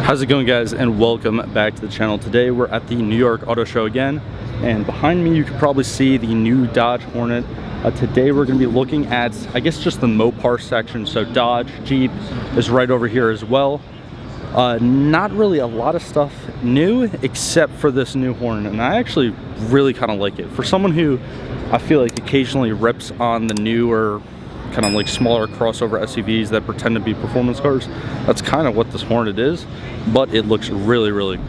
How's it going, guys, and welcome back to the channel. Today we're at the New York Auto Show again, and behind me you can probably see the new Dodge Hornet. Today we're going to be looking at, I guess, just the Mopar section. So Dodge, Jeep is right over here as well. Not really a lot of stuff new except for this new Hornet, and I actually really kind of like it. For someone who I feel like occasionally rips on the newer kind of like smaller crossover SUVs that pretend to be performance cars, that's kind of what this Hornet is, but it looks really, really good.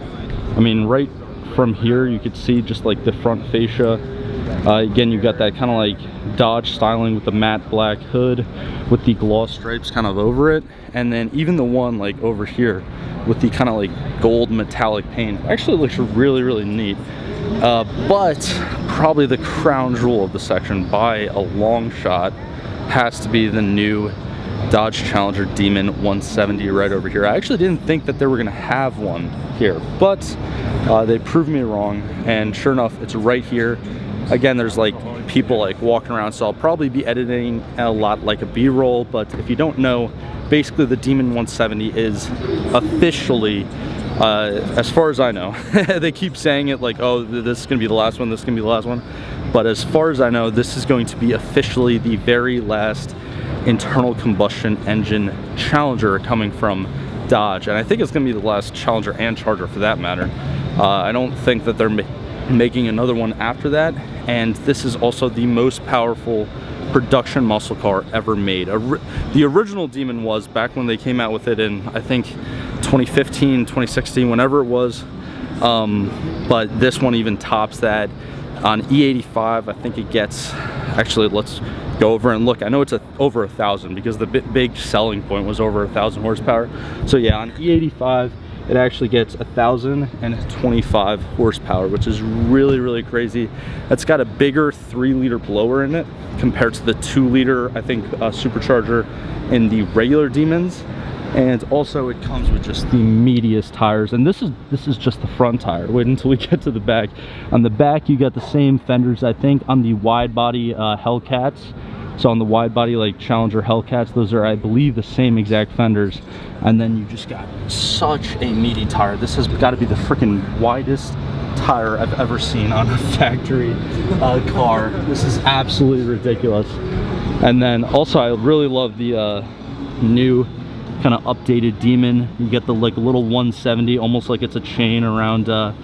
I mean, right from here you could see just like the front fascia. Again, you got that kind of like Dodge styling with the matte black hood with the gloss stripes kind of over it, and then even the one like over here with the kind of like gold metallic paint actually looks really, really neat. But probably the crown jewel of the section by a long shot has to be the new Dodge Challenger Demon 170 right over here. I actually didn't think that they were gonna have one here, but they proved me wrong, and sure enough, it's right here. Again, there's like people like walking around, so I'll probably be editing a lot like a B-roll, but if you don't know, basically the Demon 170 is officially, as far as I know, they keep saying it like, oh, this is gonna be the last one, this is gonna be the last one. But as far as I know, this is going to be officially the very last internal combustion engine Challenger coming from Dodge. And I think it's gonna be the last Challenger and Charger for that matter. I don't think that they're making another one after that. And this is also the most powerful production muscle car ever made. The original Demon was back when they came out with it in, I think, 2015, 2016, whenever it was. But this one even tops that. On E85, I think it gets, actually, let's go over and look. I know it's over 1,000 because the big selling point was over 1,000 horsepower. So yeah, on E85, it actually gets 1,025 horsepower, which is really, really crazy. It's got a bigger 3-liter blower in it compared to the 2-liter, I think, supercharger in the regular Demons. And also it comes with just the meatiest tires, and this is just the front tire. Wait until we get to the back. On the back you got the same fenders, I think, on the wide body Hellcats. So on the wide body like Challenger Hellcats, those are, I believe, the same exact fenders. And then you just got such a meaty tire. This has got to be the freaking widest tire I've ever seen on a factory car. This is absolutely ridiculous. And then also I really love the new kind of updated Demon. You get the like little 170, almost like it's a chain around the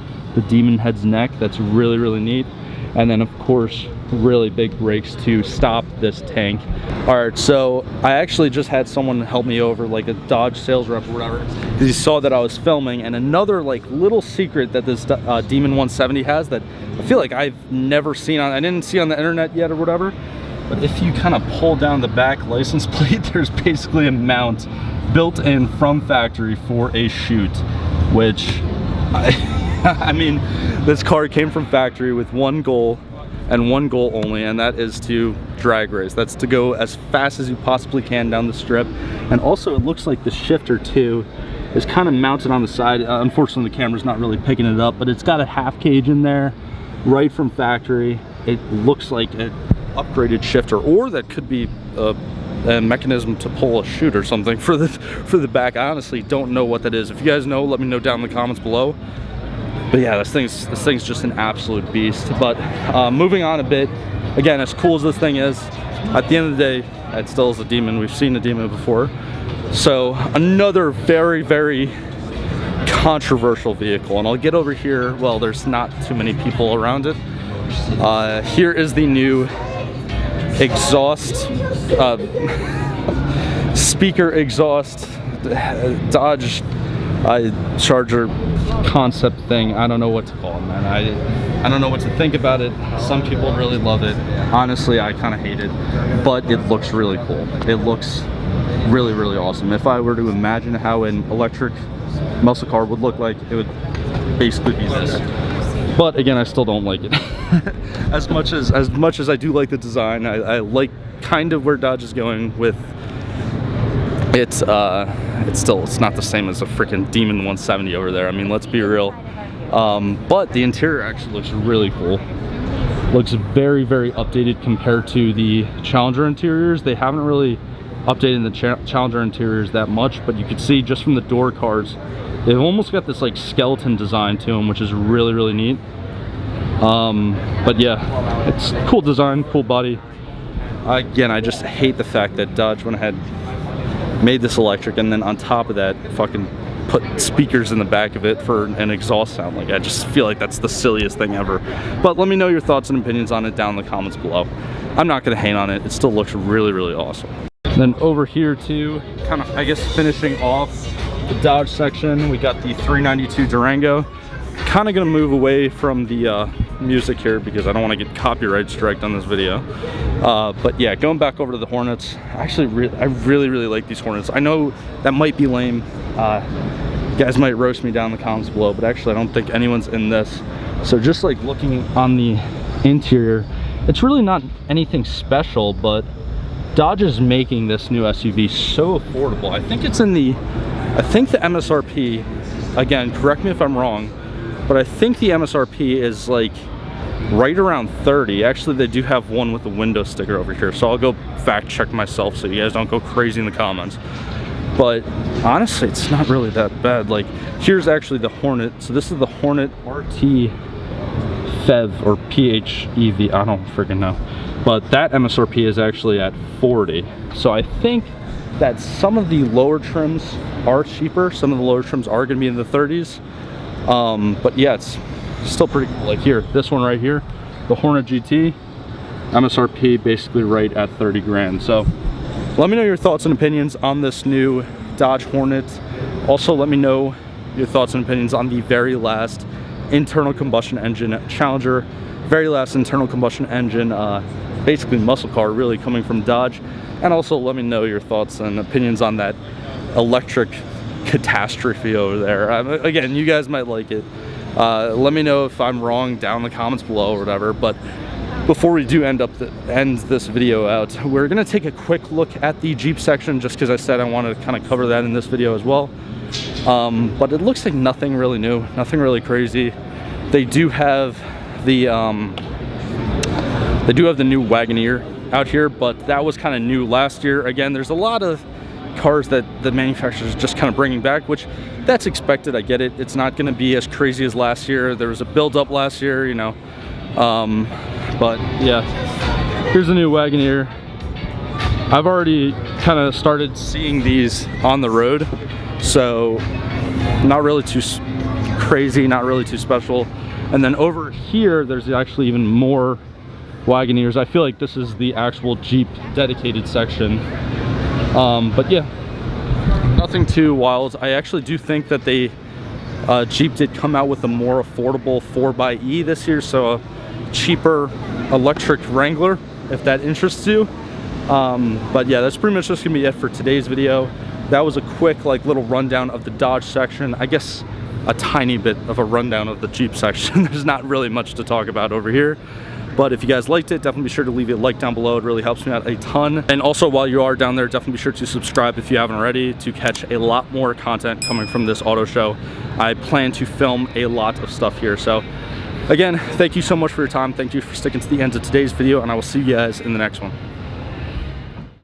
Demon head's neck. That's really, really neat. And then of course really big brakes to stop this tank. All right, so I actually just had someone help me over, like a Dodge sales rep or whatever, because he saw that I was filming. And another like little secret that this Demon 170 has that I feel like I've never seen I didn't see on the internet yet or whatever, but if you kind of pull down the back license plate, there's basically a mount built in from factory for a chute, which I mean, this car came from factory with one goal and one goal only, and that is to drag race. That's to go as fast as you possibly can down the strip. And also it looks like the shifter too is kind of mounted on the side. Unfortunately the camera's not really picking it up, but it's got a half cage in there right from factory. It looks like an upgraded shifter, or that could be a mechanism to pull a chute or something for the back. I honestly don't know what that is. If you guys know, let me know down in the comments below. But yeah, this thing's just an absolute beast. But moving on a bit, again, as cool as this thing is, at the end of the day, it still is a Demon. We've seen a Demon before. So another very, very controversial vehicle, and I'll get over here. Well, there's not too many people around it. Here is the new exhaust, speaker exhaust Dodge Charger concept thing. I don't know what to call it, man. I don't know what to think about it. Some people really love it. Honestly, I kind of hate it, but it looks really cool. It looks really, really awesome. If I were to imagine how an electric muscle car would look like, it would basically be this. But again, I still don't like it. as much as I do like the design, I like kind of where Dodge is going with it. It's not the same as a freaking Demon 170 over there. I mean, let's be real. But the interior actually looks really cool. Looks very, very updated compared to the Challenger interiors. They haven't really updating the Challenger interiors that much, but you can see just from the door cards, they've almost got this like skeleton design to them, which is really, really neat. But yeah, it's cool design, cool body. Again, I just hate the fact that Dodge went ahead, made this electric, and then on top of that, fucking put speakers in the back of it for an exhaust sound. Like, I just feel like that's the silliest thing ever. But let me know your thoughts and opinions on it down in the comments below. I'm not gonna hate on it. It still looks really, really awesome. Then over here too, kind of, I guess, finishing off the Dodge section, we got the 392 Durango. Kind of gonna move away from the music here because I don't want to get copyright striked on this video. But yeah, going back over to the Hornets, actually I really like these Hornets. I know that might be lame. You guys might roast me down in the comments below, but actually I don't think anyone's in this. So just like looking on the interior, it's really not anything special, but Dodge is making this new SUV so affordable. I think it's in the, I think the MSRP, again, correct me if I'm wrong, but I think the MSRP is like right around 30. Actually, they do have one with a window sticker over here, so I'll go fact check myself so you guys don't go crazy in the comments. But honestly, it's not really that bad. Like, here's actually the Hornet. So this is the Hornet RT PHEV or PHEV, I don't freaking know. But that MSRP is actually at 40. So I think that some of the lower trims are cheaper. Some of the lower trims are gonna be in the 30s. But yeah, it's still pretty cool. Like here, this one right here, the Hornet GT, MSRP basically right at 30 grand. So let me know your thoughts and opinions on this new Dodge Hornet. Also, let me know your thoughts and opinions on the very last internal combustion engine Challenger, very last internal combustion engine, basically muscle car really coming from Dodge. And also let me know your thoughts and opinions on that electric catastrophe over there. Again, you guys might like it. Let me know if I'm wrong down in the comments below or whatever. But before we do end this video out, we're gonna take a quick look at the Jeep section, just because I said I wanted to kind of cover that in this video as well. But it looks like nothing really new, nothing really crazy. They do have the new Wagoneer out here, but that was kind of new last year. Again, there's a lot of cars that the manufacturers just kind of bringing back, which that's expected. I get it. It's not going to be as crazy as last year. There was a build up last year, you know. But yeah, here's the new Wagoneer. I've already kind of started seeing these on the road, so not really too crazy, not really too special. And then over here, there's actually even more Wagoneers. I feel like this is the actual Jeep dedicated section. But yeah, nothing too wild. I actually do think that they Jeep did come out with a more affordable 4xe this year, so a cheaper electric Wrangler, if that interests you. But yeah, that's pretty much just gonna be it for today's video. That was a quick like little rundown of the Dodge section. I guess a tiny bit of a rundown of the Jeep section. There's not really much to talk about over here. But if you guys liked it, definitely be sure to leave a like down below. It really helps me out a ton. And also, while you are down there, definitely be sure to subscribe if you haven't already, to catch a lot more content coming from this auto show. I plan to film a lot of stuff here. So again, thank you so much for your time. Thank you for sticking to the end of today's video, and I will see you guys in the next one.